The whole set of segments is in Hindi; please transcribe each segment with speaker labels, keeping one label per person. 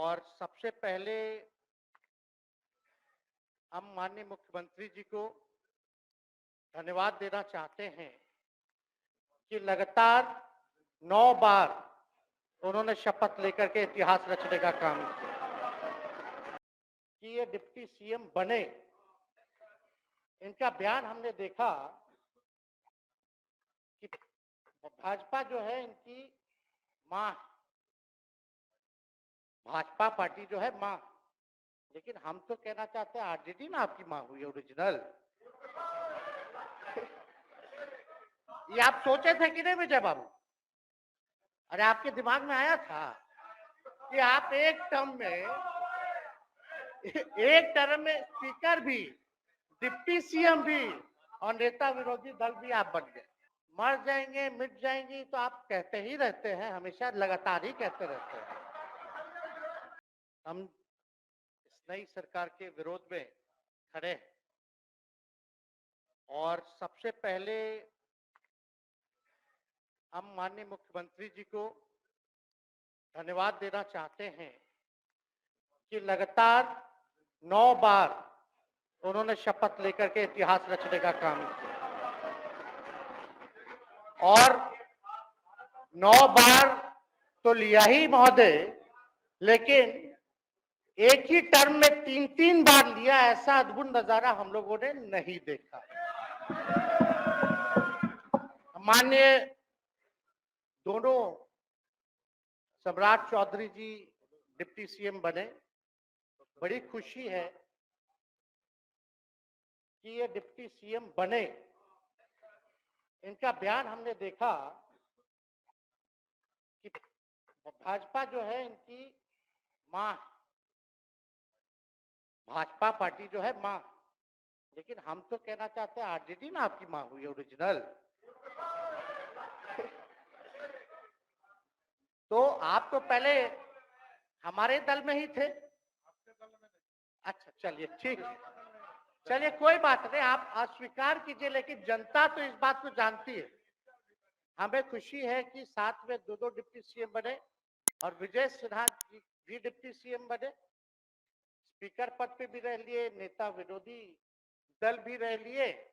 Speaker 1: और सबसे पहले हम माननीय मुख्यमंत्री जी को धन्यवाद देना चाहते हैं कि लगातार 9 बार उन्होंने शपथ लेकर के इतिहास रचने का काम किया कि ये डिप्टी सीएम बने। इनका बयान हमने देखा कि भाजपा जो है इनकी मां, भाजपा पार्टी जो है मां, लेकिन हम तो कहना चाहते हैं आरजेडी ना आपकी मां हुई ओरिजिनल। ये आप सोचे थे कि नहीं विजय बाबू? अरे आपके दिमाग में आया था कि आप एक टर्म में स्पीकर भी, डिप्टी सीएम भी और नेता विरोधी दल भी आप बन गए। मर जाएंगे मिट जाएंगी तो आप कहते ही रहते हैं, हमेशा लगातार ही कहते रहते हैं। हम इस नई सरकार के विरोध में खड़े हैं और सबसे पहले हम माननीय मुख्यमंत्री जी को धन्यवाद देना चाहते हैं कि लगातार 9 बार उन्होंने शपथ लेकर के इतिहास रचने का काम किया और 9 बार तो लिया ही महोदय, लेकिन एक ही टर्म में 3-3 बार लिया, ऐसा अद्भुत नजारा हम लोगों ने नहीं देखा। माननीय दोनों सम्राट चौधरी जी डिप्टी सीएम बने, बड़ी खुशी है कि ये डिप्टी सीएम बने। इनका बयान हमने देखा कि भाजपा जो है इनकी मां, भाजपा पार्टी जो है मां, लेकिन हम तो कहना चाहते हैं आरजेडी ना आपकी मां हुई ओरिजिनल। तो आप तो पहले हमारे दल में ही थे। अच्छा चलिए ठीक है, चलिए कोई बात नहीं, आप अस्वीकार कीजिए, लेकिन जनता तो इस बात को जानती है। हमें खुशी है कि साथ में दो डिप्टी सीएम बने और विजय सिन्हा जी भी डिप्टी सीएम बने, स्पीकर पद पे भी रह लिए, नेता विरोधी दल भी रह लिए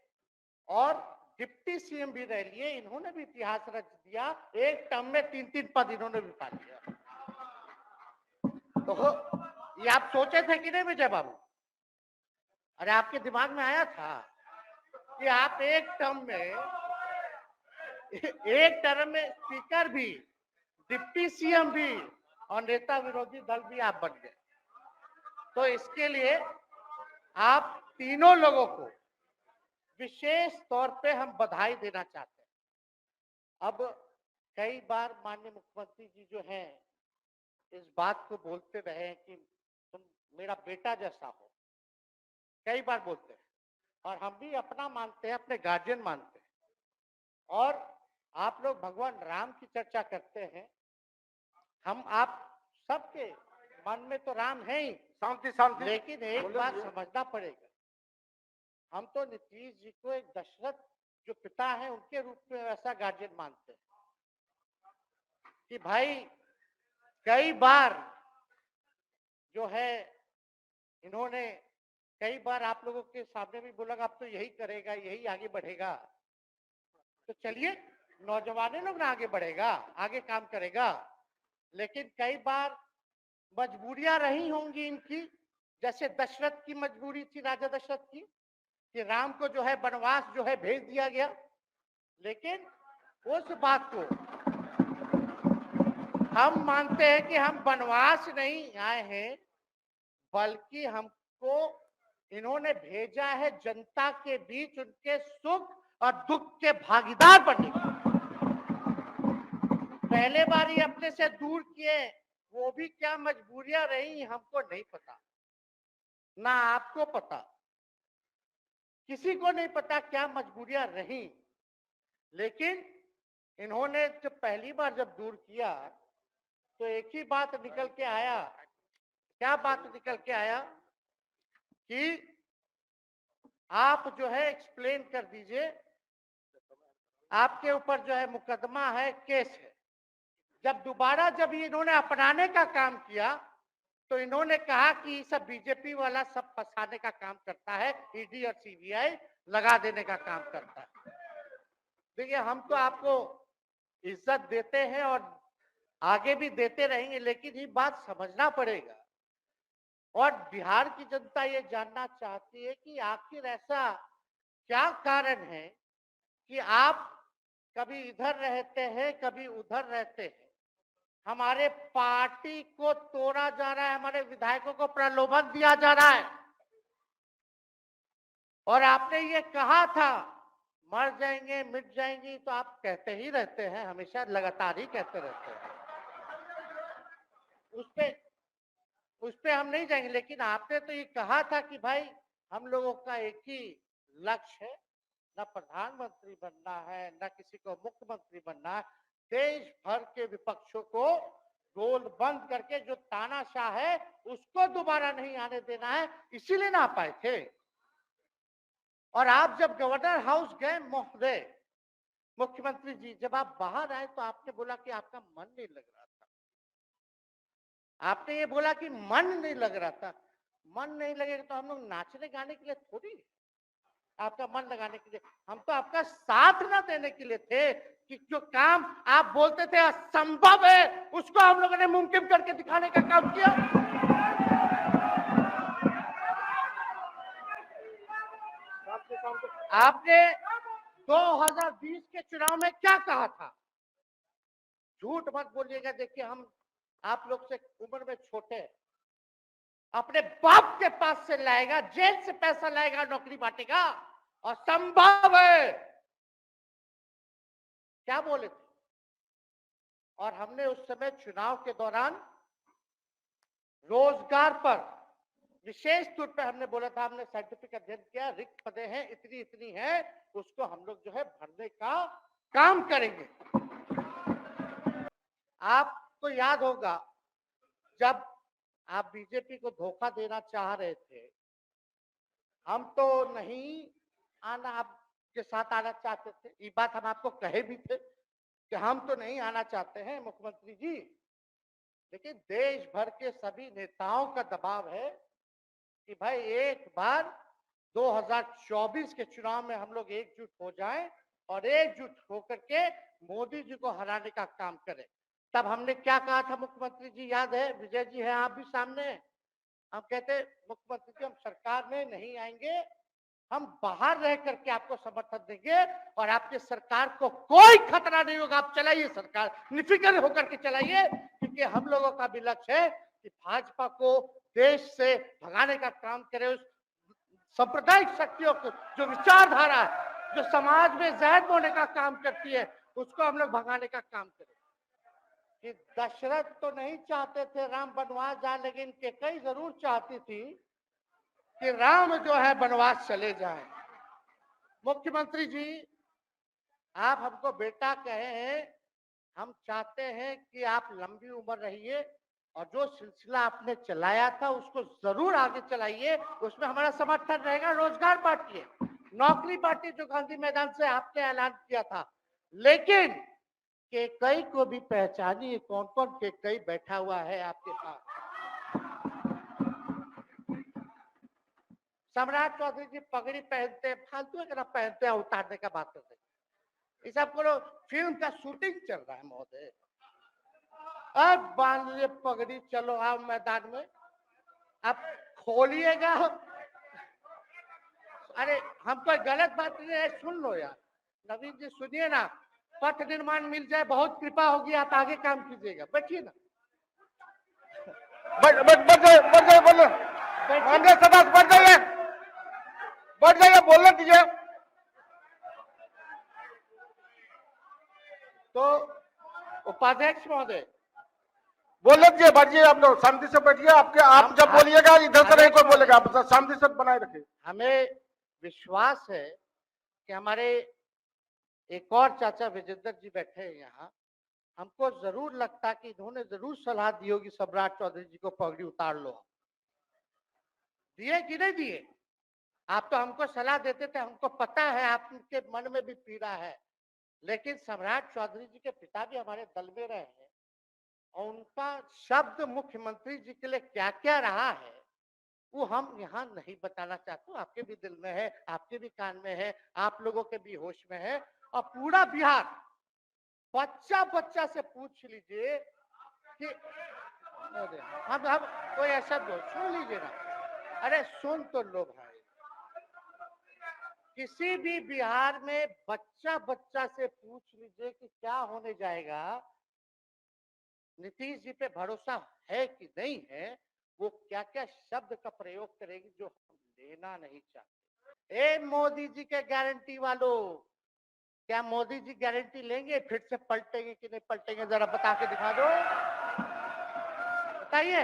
Speaker 1: और डिप्टी सीएम भी रह लिए। इन्होंने भी इतिहास रच दिया, एक टर्म में 3-3 पद इन्होंने भी पा लिया। तो ये आप सोचे थे कि नहीं विजय बाबू? अरे आपके दिमाग में आया था कि आप एक टर्म में स्पीकर भी, डिप्टी सीएम भी और नेता विरोधी दल भी आप बन गए। तो इसके लिए आप तीनों लोगों को विशेष तौर पे हम बधाई देना चाहते हैं। अब कई बार माननीय मुख्यमंत्री जी जो हैं इस बात को बोलते रहे हैं कि तुम मेरा बेटा जैसा हो, कई बार बोलते हैं और हम भी अपना मानते हैं, अपने गार्जियन मानते हैं। और आप लोग भगवान राम की चर्चा करते हैं, हम आप सबके मन में तो राम है ही, शांति शांति, लेकिन एक बात समझना पड़ेगा, हम तो नीतीश जी को एक दशरथ जो पिता है उनके रूप में ऐसा गार्जियन मानते हैं कि भाई कई बार जो है इन्होंने कई बार आप लोगों के सामने भी बोला अब तो यही करेगा, यही आगे बढ़ेगा। तो चलिए नौजवान लोग ना आगे बढ़ेगा, आगे काम करेगा, लेकिन कई बार मजबूरियां रही होंगी इनकी, जैसे दशरथ की मजबूरी थी, राजा दशरथ की, कि राम को जो है वनवास जो है भेज दिया गया। लेकिन उस बात को हम मानते हैं कि हम वनवास नहीं आए हैं, बल्कि हमको इन्होंने भेजा है जनता के बीच उनके सुख और दुख के भागीदार बनने के। पहले बार ये अपने से दूर किए, वो भी क्या मजबूरियां रही हमको नहीं पता, ना आपको पता, किसी को नहीं पता क्या मजबूरियां रही। लेकिन इन्होंने जब पहली बार जब दूर किया तो एक ही बात निकल के आया। क्या बात निकल के आया कि आप जो है एक्सप्लेन कर दीजिए, आपके ऊपर जो है मुकदमा है, केस है। जब दोबारा जब इन्होंने अपनाने का काम किया तो इन्होंने कहा कि सब बीजेपी वाला सब फंसाने का काम करता है, ईडी और सीबीआई लगा देने का काम करता है। देखिए, हम तो आपको इज्जत देते हैं और आगे भी देते रहेंगे, लेकिन ये बात समझना पड़ेगा और बिहार की जनता ये जानना चाहती है कि आखिर ऐसा क्या कारण है कि आप कभी इधर रहते हैं, कभी उधर रहते हैं। हमारे पार्टी को तोड़ा जा रहा है, हमारे विधायकों को प्रलोभन दिया जा रहा है और आपने ये कहा था मर जाएंगे, मिट जाएंगी, तो आप कहते ही रहते हैं, हमेशा लगातार ही कहते रहते हैं। उस पे हम नहीं जाएंगे, लेकिन आपने तो ये कहा था कि भाई हम लोगों का एक ही लक्ष्य है, न प्रधानमंत्री बनना है, न किसी को मुख्यमंत्री बनना है, देश भर के विपक्षों को गोल बंद करके जो तानाशाह है उसको दोबारा नहीं आने देना है, इसीलिए ना आ पाए थे। और आप जब गवर्नर हाउस गए महोदय, मुख्यमंत्री जी, जब आप बाहर आए तो आपने बोला कि आपका मन नहीं लग रहा था। आपने ये बोला कि मन नहीं लग रहा था। मन नहीं लगेगा तो हम लोग नाचने गाने के लिए थोड़ी, आपका मन लगाने के लिए, हम तो आपका साथ ना देने के लिए थे कि जो काम आप बोलते थे असंभव है उसको हम लोगों ने मुमकिन करके दिखाने का काम किया। आपने 2020 के चुनाव में क्या कहा था? झूठ मत बोलिएगा। देखिए, हम आप लोग से उम्र में छोटे हैं, अपने बाप के पास से लाएगा, जेल से पैसा लाएगा, नौकरी बांटेगा, और संभव है, क्या बोले थे? और हमने उस समय चुनाव के दौरान रोजगार पर विशेष तौर पर हमने बोला था, हमने साइंटिफिक अध्ययन किया, रिक्त पदे हैं इतनी इतनी है, उसको हम लोग जो है भरने का काम करेंगे। आपको याद होगा जब आप बीजेपी को धोखा देना चाह रहे थे, हम तो नहीं आना, आपके साथ आना चाहते थे, ये बात हम आपको कहे भी थे कि हम तो नहीं आना चाहते हैं मुख्यमंत्री जी, लेकिन देश भर के सभी नेताओं का दबाव है कि भाई एक बार 2024 के चुनाव में हम लोग एकजुट हो जाएं और एकजुट होकर के मोदी जी को हराने का काम करें। तब हमने क्या कहा था मुख्यमंत्री जी, याद है? विजय जी हैं, आप भी सामने हैं। हम कहते मुख्यमंत्री जी हम सरकार में नहीं आएंगे, हम बाहर रह करके आपको समर्थन देंगे और आपकी सरकार को कोई खतरा नहीं होगा, आप चलाइए सरकार, निफिक्र होकर के चलाइए, क्योंकि हम लोगों का भी लक्ष्य है कि भाजपा को देश से भगाने का काम करे। उस सांप्रदायिक शक्तियों को, जो विचारधारा है, जो समाज में जहर बोने का काम करती है, उसको हम लोग भगाने का काम करें। कि दशरथ तो नहीं चाहते थे राम वनवास जाए, लेकिन कैकेयी जरूर चाहती थी कि राम जो है वनवास चले जाएं। मुख्यमंत्री जी, आप हमको बेटा कहे हैं, हम चाहते हैं कि आप लंबी उम्र रहिए और जो सिलसिला आपने चलाया था उसको जरूर आगे चलाइए, उसमें हमारा समर्थन रहेगा। रोजगार बांटिए, नौकरी बांटिए, जो गांधी मैदान से आपने ऐलान किया था, लेकिन कैकेयी को भी पहचानिए, कौन कौन कैकेयी बैठा हुआ है आपके पास। सम्राट चौधरी जी पगड़ी पहनते, फालतू अगर आप पहनते हैं, उतारने का बात करते हैं, इस आपको फिल्म का शूटिंग चल रहा है महोदय, अब बांध लीजिए पगड़ी, चलो आओ मैदान में, अब खोलिएगा। अरे हम कोई गलत बात नहीं है, सुन लो यार, नवीन जी सुनिए ना, पथ निर्माण मिल जाए, बहुत कृपा होगी, आप आगे काम कीजिएगा, बैठिए ना,
Speaker 2: बढ़ जाइए, बोलने दीजिए।
Speaker 1: तो उपाध्यक्ष महोदय,
Speaker 2: बोलने दीजिए, बैठिए, आप लोग शांति से बैठिए। आपके आप जब बोलिएगा इधर से नहीं कोई बोलेगा, आप शांति से बनाए रखिए।
Speaker 1: हमें विश्वास है कि हमारे एक और चाचा विजेंद्र जी बैठे हैं यहाँ, हमको जरूर लगता कि इन्होंने जरूर सलाह दी होगी सम्राट चौधरी जी को पगड़ी उतार लो। दिए कि नहीं दिए? आप तो हमको सलाह देते थे, हमको पता है आपके मन में भी पीड़ा है, लेकिन सम्राट चौधरी जी के पिता भी हमारे दल में रहे हैं, और उनका शब्द मुख्यमंत्री जी के लिए क्या क्या रहा है वो हम यहाँ नहीं बताना चाहते। आपके भी दिल में है, आपके भी कान में है, आप लोगों के भी होश में है, और पूरा बिहार बच्चा बच्चा से पूछ लीजिए कि अरे हम कोई ऐसा सुन लीजिए ना, अरे सुन तो लो भाई, किसी भी बिहार में बच्चा बच्चा से पूछ लीजिए कि क्या होने जाएगा, नीतीश जी पे भरोसा है कि नहीं है, वो क्या क्या शब्द का प्रयोग करेगी जो हम लेना नहीं चाहते। ए मोदी जी के गारंटी वालों, क्या मोदी जी गारंटी लेंगे फिर से पलटेंगे कि नहीं पलटेंगे, जरा बता के दिखा दो, बताइए।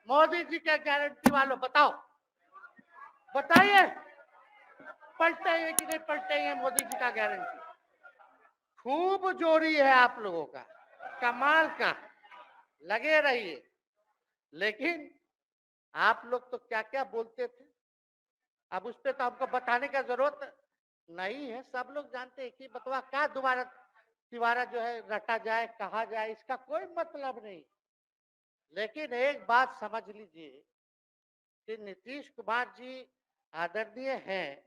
Speaker 1: मोदी जी के गारंटी वालों बताओ, बताइए पलटेंगे कि नहीं पलटेंगे मोदी जी का गारंटी। खूब जोरी है आप लोगों का, कमाल का, लगे रहिए। लेकिन आप लोग तो क्या क्या बोलते थे, अब उस पर तो हमको बताने का जरूरत नहीं है, सब लोग जानते हैं कि बतवा क्या दोबारा तिवारा जो है रटा जाए, कहा जाए, इसका कोई मतलब नहीं। लेकिन एक बात समझ लीजिए कि नीतीश कुमार जी आदरणीय हैं,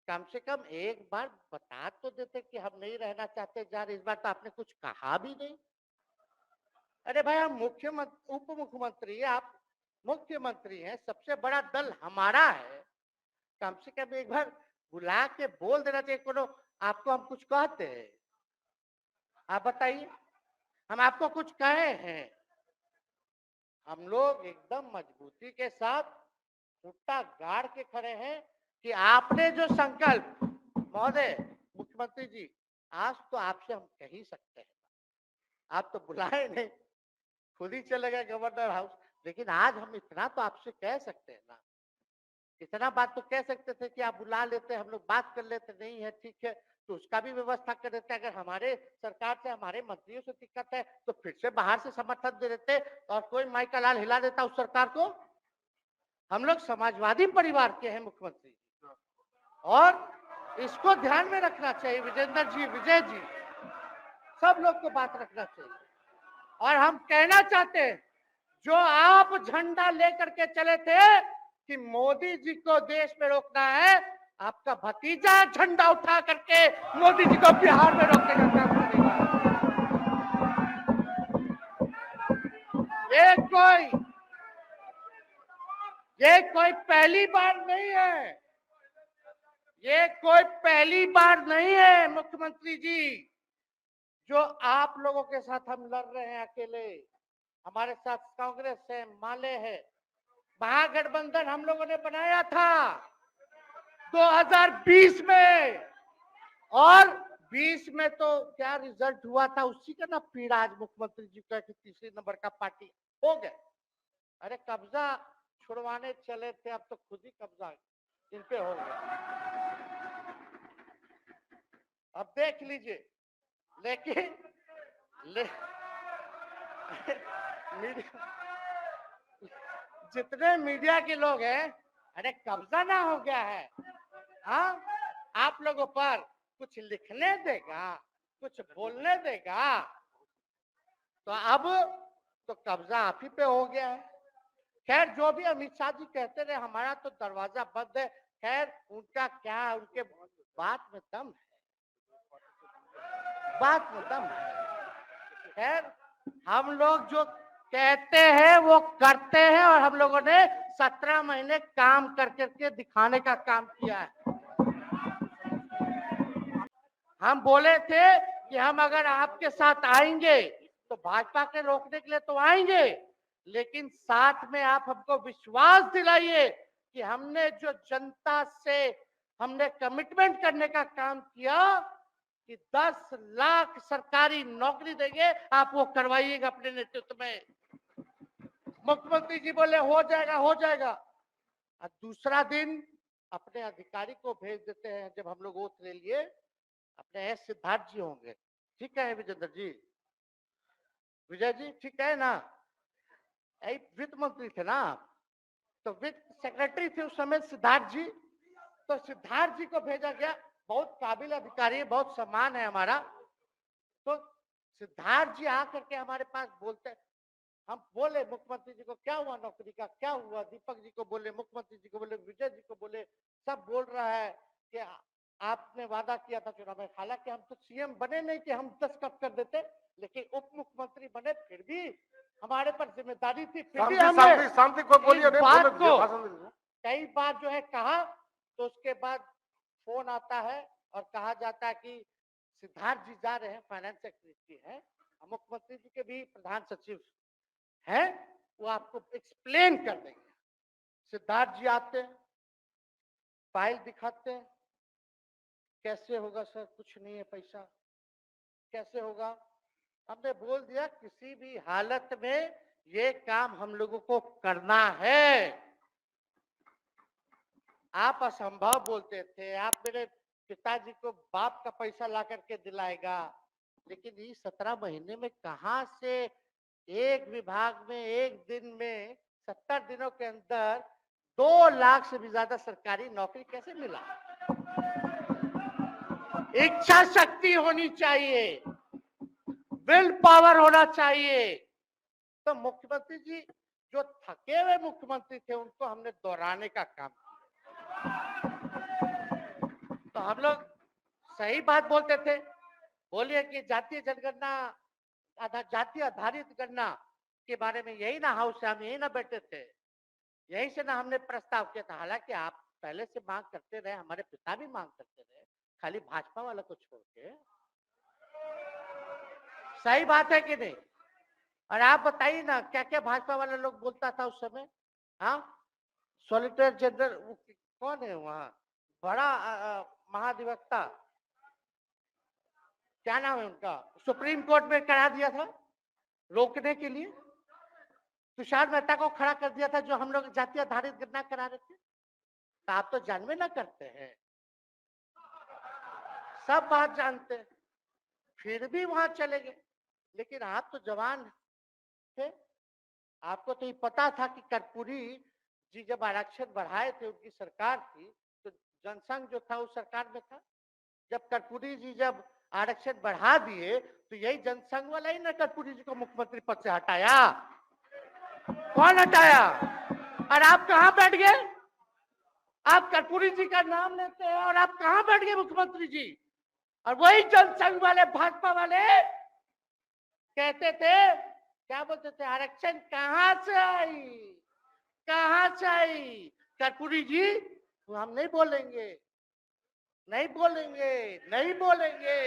Speaker 1: कम से कम एक बार बता तो देते कि हम नहीं रहना चाहते जा रहे, इस बार तो आपने कुछ कहा भी नहीं। अरे भाई हम मुख्यमंत्री उप मुख्यमंत्री, आप मुख्यमंत्री हैं, सबसे बड़ा दल हमारा है, कम से कम एक बार बुला के बोल देना चाहिए। कोनो आपको हम कुछ कहते हैं, आप बताइए, हम आपको कुछ कहे हैं? हम लोग एकदम मजबूती के साथ खुट्टा गाड़ के खड़े हैं कि आपने जो संकल्प, महोदय मुख्यमंत्री जी, आज तो आपसे हम कह ही सकते हैं, आप तो बुलाए नहीं, खुद ही चले गए गवर्नर हाउस, लेकिन आज हम इतना तो आपसे कह सकते हैं ना, इतना बात तो कह सकते थे कि आप बुला लेते, हम लोग बात कर लेते, नहीं है ठीक है तो उसका भी व्यवस्था कर देते। अगर हमारे सरकार से, हमारे मंत्रियों से दिक्कत है तो फिर से बाहर से समर्थन दे देते और कोई माई का लाल हिला देता उस सरकार को। हम लोग समाजवादी परिवार के हैं मुख्यमंत्री, और इसको ध्यान में रखना चाहिए विजेंद्र जी, विजय जी, सब लोग को बात रखना चाहिए। और हम कहना चाहते हैं, जो आप झंडा लेकर के चले थे कि मोदी जी को देश में रोकना है, आपका भतीजा झंडा उठा करके मोदी जी को बिहार में रोकने का काम करेगा। ये कोई पहली बार नहीं है, ये कोई पहली बार नहीं है मुख्यमंत्री जी, जो आप लोगों के साथ हम लड़ रहे हैं अकेले। हमारे साथ कांग्रेस है, माले है, महागठबंधन हम लोगों ने बनाया था 2020 में, और 20 में तो क्या रिजल्ट हुआ था उसी का ना पीड़ा आज मुख्यमंत्री जी का कि तीसरे नंबर का पार्टी हो गए। अरे कब्जा छुड़वाने चले थे, अब तो खुद ही कब्जा इन पे हो गया, अब देख लीजिए। लेकिन जितने मीडिया के लोग हैं, अरे कब्जा ना हो गया है, हाँ आप लोगों पर कुछ लिखने देगा, कुछ बोलने देगा, तो अब तो कब्जा आप ही पे हो गया है। खैर जो भी अमित शाह जी कहते रहे, हमारा तो दरवाजा बंद है, खैर उनका क्या, उनके बात में दम है, बात में दम है। खैर हम लोग जो कहते हैं वो करते हैं, और हम लोगों ने 17 महीने काम कर करके दिखाने का काम किया है। हम बोले थे कि हम अगर आपके साथ आएंगे तो भाजपा के रोकने के लिए तो आएंगे, लेकिन साथ में आप हमको विश्वास दिलाइए कि हमने जो जनता से हमने कमिटमेंट करने का काम किया कि 10 लाख सरकारी नौकरी देंगे, आप वो करवाइएगा अपने नेतृत्व में। मुख्यमंत्री जी बोले हो जाएगा, हो जाएगा, और दूसरा दिन अपने अधिकारी को भेज देते हैं। जब हम लोग ओथ ले लिए, अपने एस सिद्धार्थ जी होंगे, ठीक है विजेंद्र जी, विजय जी ठीक है ना, वित्त मंत्री थे ना, तो वित्त सेक्रेटरी थे उस समय सिद्धार्थ जी, तो सिद्धार्थ जी को भेजा गया, बहुत काबिल अधिकारी है, बहुत सम्मान है हमारा, तो सिद्धार्थ जी आकर के हमारे पास बोलते हैं, हम बोले मुख्यमंत्री जी को क्या हुआ नौकरी का, क्या हुआ, दीपक जी को बोले, मुख्यमंत्री जी को बोले, विजय जी को बोले, सब बोल रहा है कि आपने वादा किया था चुनाव में। हालांकि हम तो सीएम बने नहीं कि हम दस्तखत कर देते, लेकिन उप मुख्यमंत्री बने, फिर भी हमारे पर जिम्मेदारी थी, फिर भी
Speaker 2: शांति
Speaker 1: हमने
Speaker 2: शांति शांति को बोलिए,
Speaker 1: इस
Speaker 2: नहीं
Speaker 1: बात
Speaker 2: बोले
Speaker 1: को
Speaker 2: भाषण दीजिए।
Speaker 1: कई बार जो है कहा, तो उसके बाद फोन आता है और कहा जाता है कि सिद्धार्थ जी जा रहे हैं, फाइनेंस सेक्रेटरी है, मुख्यमंत्री जी के भी प्रधान सचिव है, वो आपको एक्सप्लेन कर देंगे। सिद्धार्थ जी आते हैं, फाइल दिखाते हैं, कैसे होगा सर, कुछ नहीं है पैसा, कैसे होगा। हमने बोल दिया किसी भी हालत में ये काम हम लोगों को करना है। आप असंभव बोलते थे, आप मेरे पिताजी को बाप का पैसा ला करके दिलाएगा, लेकिन ये 17 महीने में कहां से एक विभाग में एक दिन में 70 दिनों के अंदर 2 लाख से भी ज्यादा सरकारी नौकरी कैसे मिला। इच्छा शक्ति होनी चाहिए, विल पावर होना चाहिए। तो मुख्यमंत्री जी जो थके हुए मुख्यमंत्री थे उनको हमने दोहराने का काम किया। तो हम लोग सही बात बोलते थे, बोलिए कि जातीय जनगणना, जातीय आधारित गणना के बारे में यही ना हाउस से हम यही ना बैठे थे, यही से ना हमने प्रस्ताव किया था। हालांकि आप पहले से मांग करते रहे, हमारे पिता भी मांग करते रहे, खाली भाजपा वाला को छोड़ के। सही बात है कि नहीं? और आप बताइए ना क्या क्या भाजपा वाला लोग बोलता था उस समय। हाँ, सॉलिसिटर जनरल कौन है वहाँ, बड़ा महाधिवक्ता, क्या नाम है उनका, सुप्रीम कोर्ट में करा दिया था रोकने के लिए, तुषार मेहता को खड़ा कर दिया था जो हम लोग जातीय आधारित गणना करा रहे थे। तो आप तो जानवे ना करते हैं, सब बात जानते हैं, फिर भी वहां चले गए। लेकिन आप तो जवान थे, आपको तो ये पता था कि कर्पूरी जी जब आरक्षण बढ़ाए थे, उनकी सरकार थी, तो जनसंघ जो था उस सरकार में था। जब कर्पूरी जी जब आरक्षण बढ़ा दिए तो यही जनसंघ वाला ही ना कर्पूरी जी को मुख्यमंत्री पद से हटाया। कौन हटाया? और आप कहां बैठ गए? आप कर्पूरी जी का नाम लेते हैं और आप कहां बैठ गए मुख्यमंत्री जी? और वही जनसंघ वाले भाजपा वाले कहते थे, क्या बोलते थे, आरक्षण कहां से आई, कहां से आई? कर्पूरी जी हम नहीं बोलेंगे, नहीं बोलेंगे, नहीं बोलेंगे,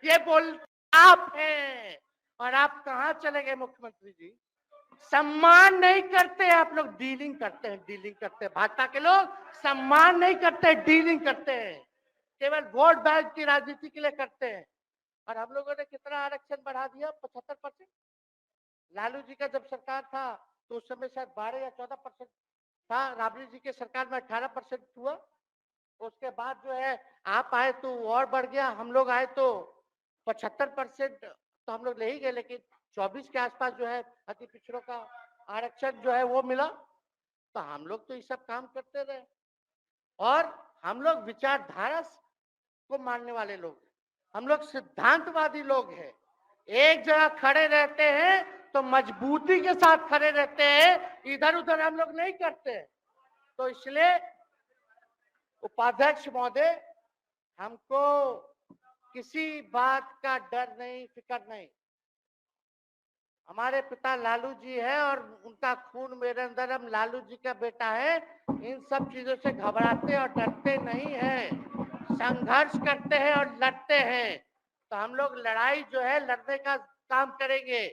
Speaker 1: ये बोल आप हैं। और आप कहां चले गए मुख्यमंत्री जी? सम्मान नहीं करते आप लोग, डीलिंग करते हैं, डीलिंग करते हैं। भाजपा के लोग सम्मान नहीं करते, डीलिंग करते हैं, केवल वोट बैंक की राजनीति के लिए करते हैं। और हम लोगों ने कितना आरक्षण बढ़ा दिया, 75%। लालू जी का जब सरकार था तो उस समय शायद 12 या 14% था, राबड़ी जी के सरकार में 18% हुआ। उसके बाद जो है आप आए तो और बढ़ गया, हम लोग आए तो 75% तो हम लोग ले ही गए, लेकिन 24 के आसपास जो है अति पिछड़ों का आरक्षण जो है वो मिला। तो हम लोग तो ये सब काम करते रहे, और हम लोग विचारधारा को मानने वाले लोग, हम लोग सिद्धांतवादी लोग हैं। एक जगह खड़े रहते हैं तो मजबूती के साथ खड़े रहते हैं, इधर उधर हम लोग नहीं करते। तो इसलिए उपाध्यक्ष महोदय, हमको किसी बात का डर नहीं, फिक्र नहीं। हमारे पिता लालू जी है और उनका खून मेरे अंदर, हम लालू जी का बेटा है। इन सब चीजों से घबराते और डरते नहीं हैं, संघर्ष करते हैं और लड़ते हैं। तो हम लोग लड़ाई जो है लड़ने का काम करेंगे।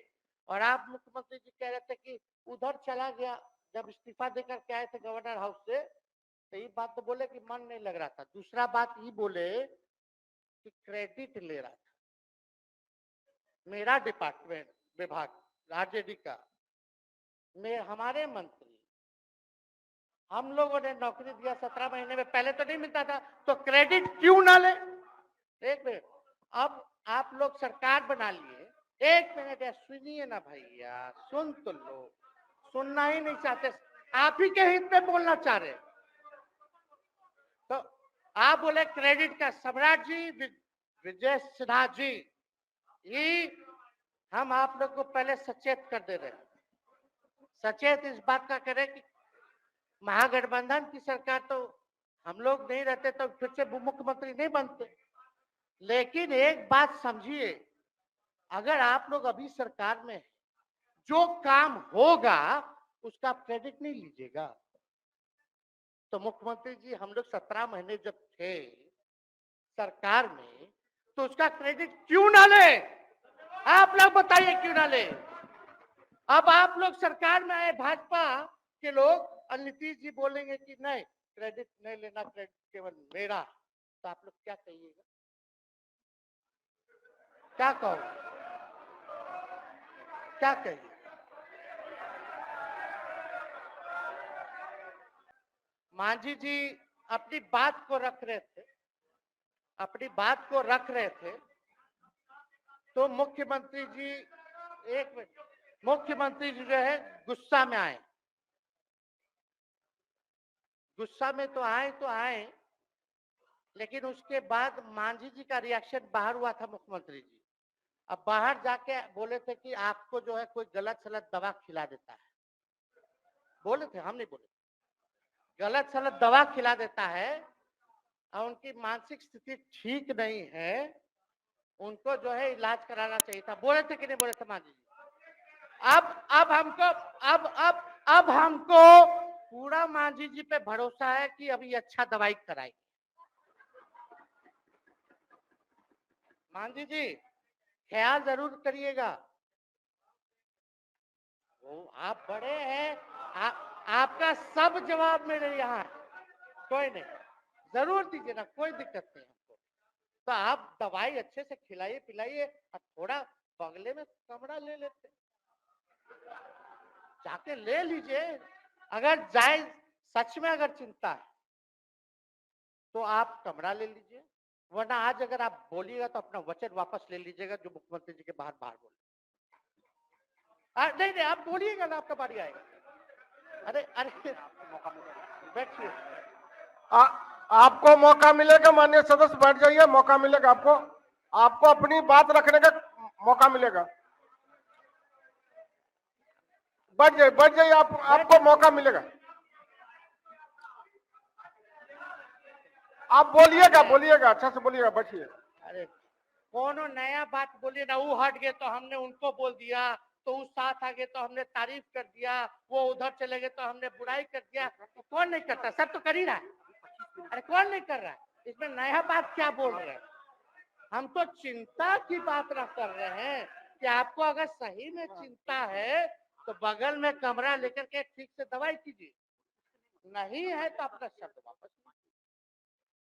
Speaker 1: और आप मुख्यमंत्री जी कह रहे थे कि उधर चला गया, जब इस्तीफा देकर के आए थे गवर्नर हाउस से, तो ये बात तो बोले कि मन नहीं लग रहा था। दूसरा बात ये बोले कि क्रेडिट ले रहा था मेरा डिपार्टमेंट, विभाग आरजेडी का, हमारे मंत्री, हम लोगों ने नौकरी दिया 17 महीने में, पहले तो नहीं मिलता था, तो क्रेडिट क्यों ना ले? एक मिनट, अब आप लोग सरकार बना लिए, एक मिनट यार सुनिए ना भैया, सुन तो लो, सुनना ही नहीं चाहते, आप ही के हित में बोलना चाह रहे। तो आप बोले क्रेडिट का, सम्राट जी, विजय सिन्हा जी, ये हम आप लोग को पहले सचेत कर दे रहे हैं, सचेत इस बात का करें कि महागठबंधन की सरकार तो हम लोग नहीं रहते तो फिर से मुख्यमंत्री नहीं बनते। लेकिन एक बात समझिए, अगर आप लोग अभी सरकार में हैं, जो काम होगा उसका क्रेडिट नहीं लीजिएगा। तो मुख्यमंत्री जी, हम लोग 17 महीने जब थे सरकार में तो उसका क्रेडिट क्यों ना ले? आप लोग बताइए क्यों ना ले? अब आप लोग सरकार में आए भाजपा के लोग और नीतीश जी बोलेंगे कि नहीं क्रेडिट नहीं लेना, क्रेडिट केवल मेरा, तो आप लोग क्या कहिएगा? क्या कहो, क्या कहिए? मांझी जी अपनी बात को रख रहे थे, अपनी बात को रख रहे थे, तो मुख्यमंत्री जी, एक मिनट, मुख्यमंत्री जी जो है गुस्सा में आए, गुस्सा में तो आए, लेकिन उसके बाद मांझी जी का रिएक्शन बाहर हुआ था मुख्यमंत्री जी। अब बाहर जाके बोले थे कि आपको जो है कोई गलत सलत दवा खिला देता है, बोले थे, हम नहीं बोले, गलत सलत दवा खिला देता है और उनकी मानसिक स्थिति ठीक नहीं है, उनको जो है इलाज कराना चाहिए था, बोले थे कि नहीं बोले थे मांझी जी? अब हमको अब हमको पूरा मांझी जी पे भरोसा है कि अभी अच्छा दवाई कराएगी। मांझी जी ख्याल जरूर करिएगा, वो आप बड़े हैं, आपका सब जवाब मेरे यहाँ है, कोई नहीं, जरूर दीजिए ना, कोई दिक्कत नहीं हमको। तो आप दवाई अच्छे से खिलाइए पिलाइए और थोड़ा बगले में कमरा ले लेते, जाके ले लीजिए। अगर जाए सच में अगर चिंता है तो आप कमरा ले लीजिए, वरना आज अगर आप बोलिएगा तो अपना वचन वापस ले लीजिएगा जो मुख्यमंत्री जी के बाहर बोले। नहीं नहीं, आप बोलिएगा ना, आपका बारी आएगा। अरे अरे बैठिए,
Speaker 2: आपको मौका मिलेगा, माननीय सदस्य बैठ जाइए, मौका मिलेगा आपको, आपको अपनी बात रखने का मौका मिलेगा। बैठ जाइए, आपको मौका मिलेगा। आप बोलिएगा अच्छा से बोलिएगा, बैठिए।
Speaker 1: अरे कोनो नया बात बोलिए ना, वो हट गए तो हमने उनको बोल दिया, तो उस साथ आ गए तो हमने तारीफ कर दिया, वो उधर चले गए तो हमने बुराई कर दिया। तो कौन नहीं करता? सब तो कर ही रहा है। अरे कौन नहीं कर रहा है? इसमें नया बात क्या बोल रहे हैं? हम तो चिंता की बात रख कर रहे हैं कि आपको अगर सही में चिंता है तो बगल में कमरा लेकर के ठीक से दवाई कीजिए, नहीं है तो अपना शब्द वापस।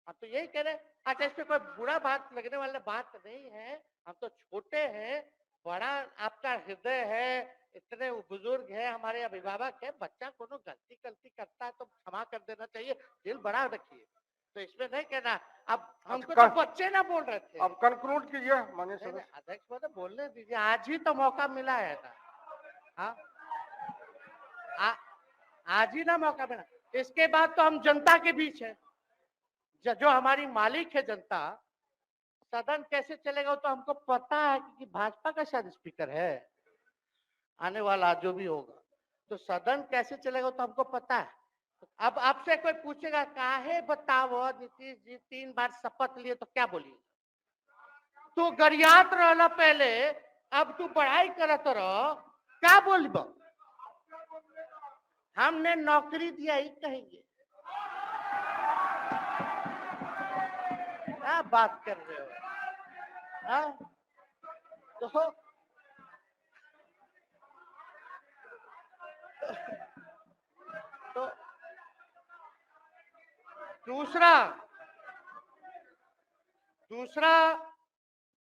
Speaker 1: हम तो यही कह रहे हैं। अच्छा, इसमें कोई बुरा बात लगने वाला बात नहीं है, हम तो छोटे हैं, बड़ा आपका हृदय है, इतने बुजुर्ग है, हमारे अभिभावक है, बच्चा कोनो गलती करता है तो क्षमा कर देना चाहिए, दिल बड़ा रखिए, तो इसमें नहीं कहना। अब हमको तो बच्चे ना बोल रहे थे।
Speaker 2: अब कंक्लूड कीजिए माननीय सदस्य।
Speaker 1: अध्यक्ष महोदय बोलने दीजिए, आज ही तो मौका मिला है ना। हाँ, आज ही ना मौका मिला, इसके बाद तो हम जनता के बीच है, जो हमारी मालिक है जनता। सदन कैसे चलेगा वो तो हमको पता है, क्योंकि भाजपा का शायद स्पीकर है आने वाला जो भी होगा, तो सदन कैसे चलेगा वो तो हमको पता है। अब आपसे कोई पूछेगा काहे बताओ नीतीश जी 3 बार शपथ लिए, तो क्या बोलिए? तू गरियात रहला पहले, अब तू पढ़ाई करत रह, क्या बोलब? हमने नौकरी दिया ही कहेंगे। क्या बात कर रहे हो? हाँ? तो दूसरा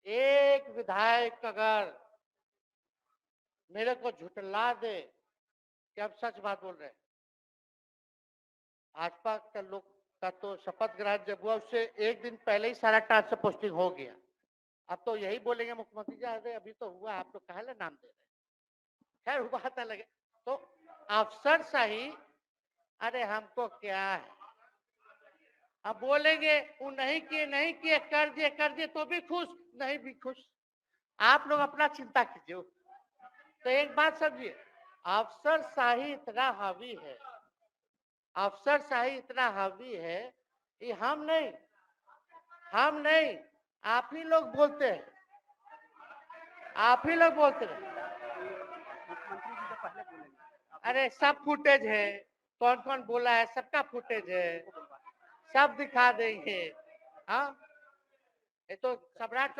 Speaker 1: एक विधायक अगर मेरे को झुटला दे कि अब सच बात बोल रहे हैं, भाजपा का लोग का तो शपथ ग्रहण जब हुआ उससे एक दिन पहले ही सारा ट्रांसफर पोस्टिंग हो गया। अब तो यही बोलेंगे मुख्यमंत्री जी, अरे अभी तो हुआ, आप लोग काहे नाम दे रहे? खैर वो बात अलग है। तो अफसर सही, अरे हमको क्या है, अब बोलेंगे वो नहीं किए कर दिए तो भी खुश, नहीं भी खुश। आप लोग अपना चिंता कीजिए, तो एक बात समझिए, अफसरशाही इतना हावी है, अफसरशाही इतना हावी है कि हम नहीं, आप ही लोग बोलते हैं, आप ही लोग बोलते हैं। अरे सब फुटेज है, कौन कौन बोला है सबका फुटेज है, सब दिखा देंगे। हाँ, ये तो सम्राट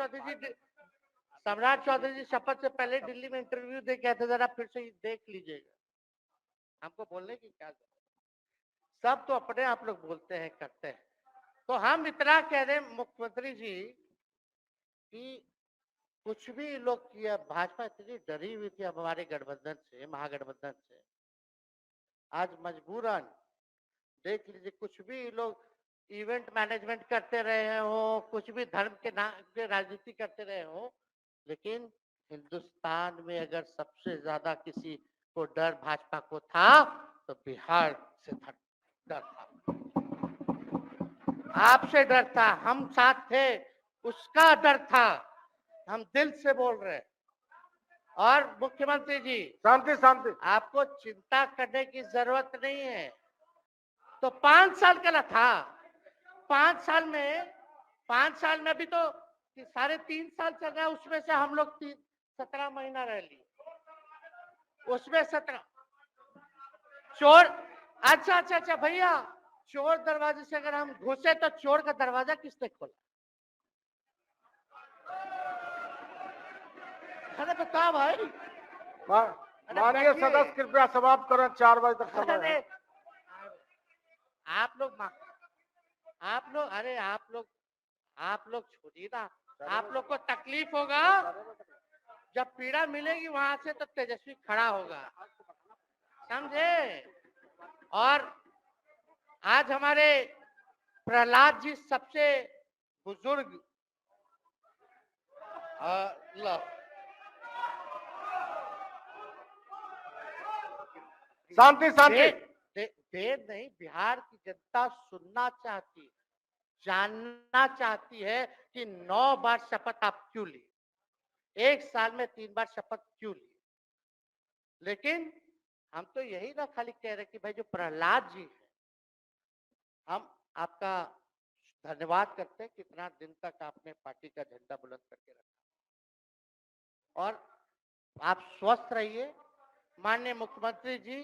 Speaker 1: चौधरी जी शपथ से पहले दिल्ली में इंटरव्यू दे के आए थे, जरा फिर से देख लीजिएगा, हमको बोलने की क्या जरूरत। सब तो अपने आप लोग बोलते हैं, करते हैं। तो हम इतना कह रहे हैं मुख्यमंत्री जी कि कुछ भी लोग किया, भाजपा इतनी डरी हुई थी अब हमारे गठबंधन से, महागठबंधन से, आज मजबूरन देख लीजिए, कुछ भी लोग इवेंट मैनेजमेंट करते रहे हो, कुछ भी धर्म के नाम पे राजनीति करते रहे हो, लेकिन हिंदुस्तान में अगर सबसे ज्यादा किसी को डर भाजपा को था तो बिहार से डर था, आपसे डर था, हम साथ थे, उसका डर था, हम दिल से बोल रहे हैं। और मुख्यमंत्री जी,
Speaker 2: शांति शांति,
Speaker 1: आपको चिंता करने की जरूरत नहीं है। तो 5 साल का ना था, 5 साल में अभी तो 3.5 साल चल रहा है, उसमें से हम लोग 17 महीना रह लिए, उसमें 17 चोर। अच्छा भैया, चोर दरवाजे से अगर हम घुसे तो चोर का दरवाजा किसने खोला? अरे बता भाई।
Speaker 2: माननीय सदस्य कृपया समाप्त करें, 4 बजे तक समय है।
Speaker 1: आप लोग अरे आप लोग छोड़िए ना, आप लोग को तकलीफ होगा, जब पीड़ा मिलेगी वहां से तो तेजस्वी खड़ा होगा, समझे। और आज हमारे प्रहलाद जी सबसे बुजुर्ग
Speaker 2: शांति शांति,
Speaker 1: वेद नहीं, बिहार की जनता सुनना चाहती है, जानना चाहती है कि 9 बार शपथ आप क्यों लिए, 1 साल में 3 बार शपथ क्यों लिए। लेकिन हम तो यही ना खाली कह रहे कि भाई जो प्रहलाद जी है, हम आपका धन्यवाद करते हैं, कितना दिन तक आपने पार्टी का झंडा बुलंद करके रखा, और आप स्वस्थ रहिए। माननीय मुख्यमंत्री जी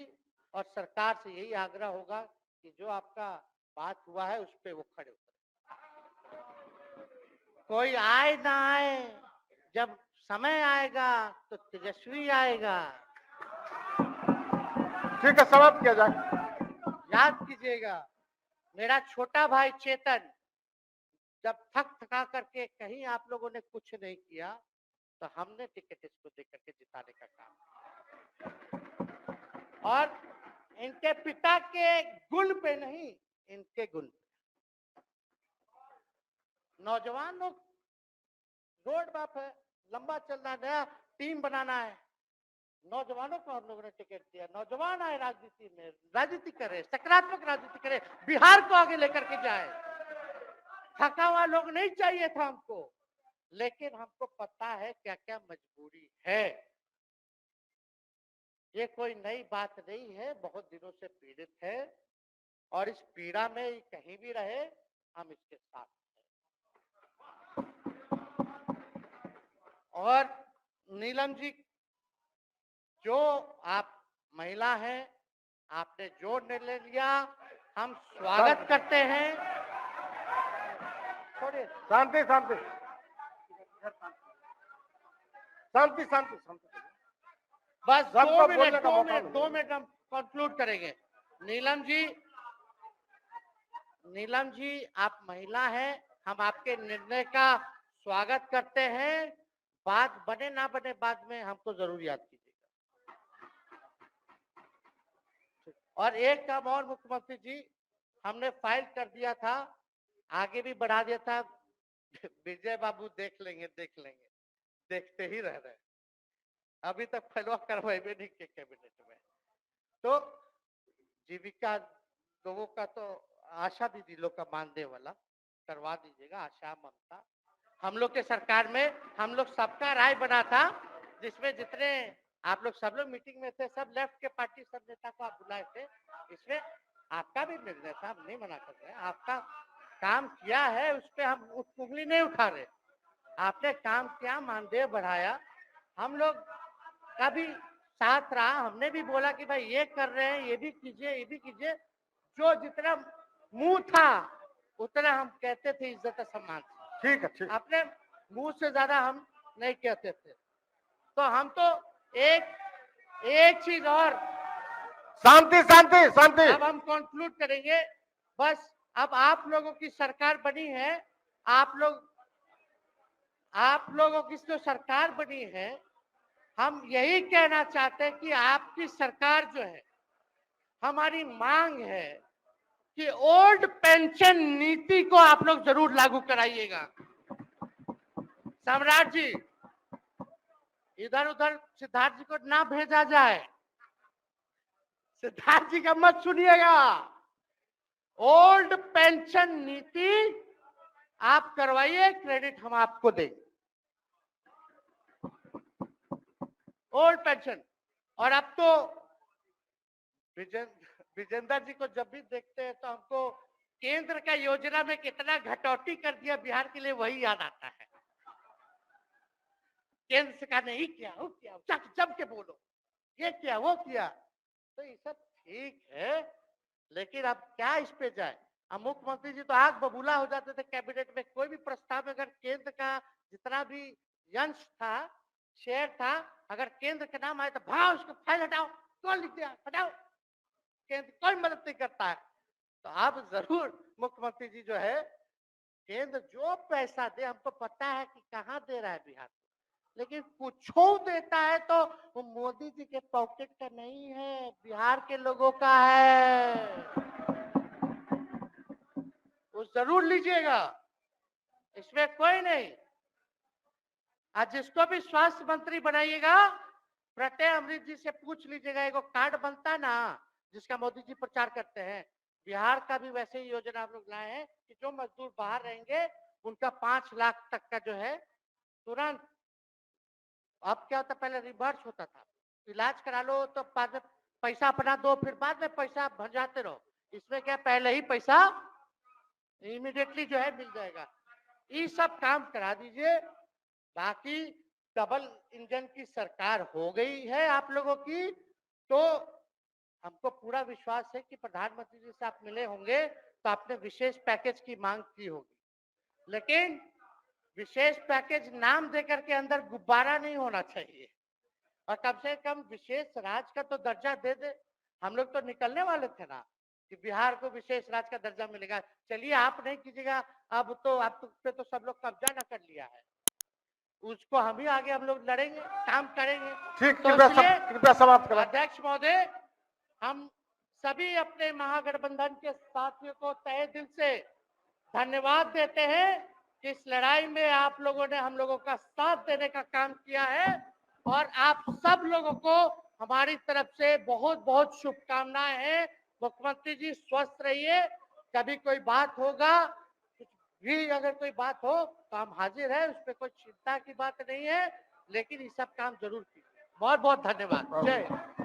Speaker 1: और सरकार से यही आग्रह होगा कि जो आपका बात हुआ है उस पर वो खड़े उतरे, कोई आए ना आए, जब समय आएगा तो तेजस्वी आएगा।
Speaker 2: ठीक है, समाप्त किया जाए।
Speaker 1: याद कीजिएगा, मेरा छोटा भाई चेतन जब थका करके कहीं आप लोगों ने कुछ नहीं किया तो हमने टिकट इसको देकर के जिताने का काम, और इनके पिता के गुण पे नहीं, इनके गुण पे। नौजवान लोग रोड मैप है, लंबा चलना है, नया टीम बनाना है, नौजवानों को हम लोगों ने टिकट दिया, नौजवान आए राजनीति में, राजनीति करे, सकारात्मक राजनीति करे, बिहार को आगे लेकर के जाए। थका हुआ लोग नहीं चाहिए था हमको, लेकिन हमको पता है क्या क्या मजबूरी है। ये कोई नई बात नहीं है, बहुत दिनों से पीड़ित है, और इस पीड़ा में कहीं भी रहे हम इसके साथ हैं। और नीलम जी, जो आप महिला हैं, आपने जो निर्णय लिया हम स्वागत करते हैं। छोड़िए,
Speaker 2: शांति शांति शांति शांति शांति,
Speaker 1: बस
Speaker 2: सबको
Speaker 1: 2
Speaker 2: बोलने
Speaker 1: मिनट
Speaker 2: का मौका
Speaker 1: 2
Speaker 2: मिलेगा।
Speaker 1: मिनट हम कंक्लूड करेंगे। नीलम जी आप महिला हैं, हम आपके निर्णय का स्वागत करते हैं, बात बने ना बने बाद में हमको जरूर याद कीजिएगा। और एक काम और मुख्यमंत्री जी, हमने फाइल कर दिया था, आगे भी बढ़ा दिया था, विजय बाबू देख लेंगे, देखते ही रह रहे, अभी तक फैलवा करवाए नहीं के कैबिनेट में। तो जीविका लोगों का तो आशा दीदी लोग का मानदेय वाला करवा दीजिएगा, आशा ममता। हम लोग के सरकार में हम लोग सबका राय बना था, जिसमें जितने आप लोग सब लोग मीटिंग में थे, सब लेफ्ट के पार्टी सब नेता को आप बुलाए थे, इसमें आपका भी निर्णय था, हम नहीं मना कर रहे हैं, आपका काम किया है, उस पर हम उंगली नहीं उठा रहे। आपने काम किया, मानदेय बढ़ाया, हम लोग का भी साथ रहा, हमने भी बोला कि भाई ये कर रहे हैं, ये भी कीजिए, ये भी कीजिए, जो जितना मुंह था उतना हम कहते थे इज्जत और सम्मान से।
Speaker 2: ठीक है, ठीक।
Speaker 1: अपने मुंह से ज्यादा हम नहीं कहते थे। तो हम तो एक चीज और,
Speaker 2: शांति शांति शांति।
Speaker 1: अब हम कंक्लूड करेंगे, बस अब आप लोगों की सरकार बनी है, आप लोगों की जो सरकार बनी है, हम यही कहना चाहते हैं कि आपकी सरकार जो है, हमारी मांग है कि ओल्ड पेंशन नीति को आप लोग जरूर लागू कराइएगा। सम्राट जी, इधर उधर सिद्धार्थ जी को ना भेजा जाए, सिद्धार्थ जी का मत सुनिएगा। ओल्ड पेंशन नीति आप करवाइए, क्रेडिट हम आपको देंगे। ओल्ड पेंशन, और अब तो विजेंद्र जी को जब भी देखते हैं तो हमको केंद्र का योजना में कितना घटौती कर दिया बिहार के लिए, वही याद आता है। केंद्र सरकार ने ये किया, वो किया, जम के बोलो, ये किया, वो किया, तो ये सब ठीक है, लेकिन अब क्या इस पे जाए। अब मुख्यमंत्री जी तो आग बबूला हो जाते थे कैबिनेट में, कोई भी प्रस्ताव अगर केंद्र का जितना भी अंश था, शेयर था, अगर केंद्र के नाम आए तो भाव उसको फाइल हटाओ, कौन लिख दिया, हटाओ, केंद्र कोई मदद नहीं करता है। तो अब जरूर मुख्यमंत्री जी जो है, केंद्र जो पैसा दे, हमको पता है कि कहाँ दे रहा है बिहार, लेकिन कुछ देता है तो वो मोदी जी के पॉकेट का नहीं है, बिहार के लोगों का है, वो जरूर लीजिएगा, इसमें कोई नहीं। आज जिसको भी स्वास्थ्य मंत्री बनाइएगा, प्रत्यय अमृत जी से पूछ लीजिएगा, एगो कार्ड बनता ना जिसका मोदी जी प्रचार करते हैं, बिहार का भी वैसे ही योजना हम लोग लाए हैं कि जो मजदूर बाहर रहेंगे उनका 5 लाख तक का जो है तुरंत, अब क्या होता, पहले रिवर्स होता था, इलाज करा लो तो बाद में पैसा अपना दो, फिर बाद में पैसा भर जाते रहो, इसमें क्या पहले ही पैसा इमीडिएटली जो है मिल जाएगा। ये सब काम करा दीजिए, बाकी डबल इंजन की सरकार हो गई है आप लोगों की, तो हमको पूरा विश्वास है कि प्रधानमंत्री जी से आप मिले होंगे तो आपने विशेष पैकेज की मांग की होगी, लेकिन विशेष पैकेज नाम देकर के अंदर गुब्बारा नहीं होना चाहिए, और कम से कम विशेष राज्य का तो दर्जा दे दे। हम लोग तो निकलने वाले थे ना कि बिहार को विशेष राज्य का दर्जा मिलेगा, चलिए आप नहीं कीजिएगा, अब तो आप पे तो सब लोग कब्जा न कर लिया है, उसको हम ही आगे हम लोग लड़ेंगे, काम करेंगे।
Speaker 2: ठीक,
Speaker 1: तो
Speaker 2: कृपया समाप्त करें।
Speaker 1: अध्यक्ष महोदय, हम सभी अपने महागठबंधन के साथियों को तहे दिल से धन्यवाद देते हैं कि इस लड़ाई में आप लोगों ने हम लोगों का साथ देने का काम किया है, और आप सब लोगों को हमारी तरफ से बहुत बहुत शुभकामनाएं हैं। मुख्यमंत्री जी स्वस्थ रहिए, कभी कोई बात होगा, कुछ भी अगर कोई बात हो तो हम हाजिर हैं, उस पर कोई चिंता की बात नहीं है, लेकिन ये सब काम जरूर कीजिए। बहुत बहुत धन्यवाद। जय हिंद।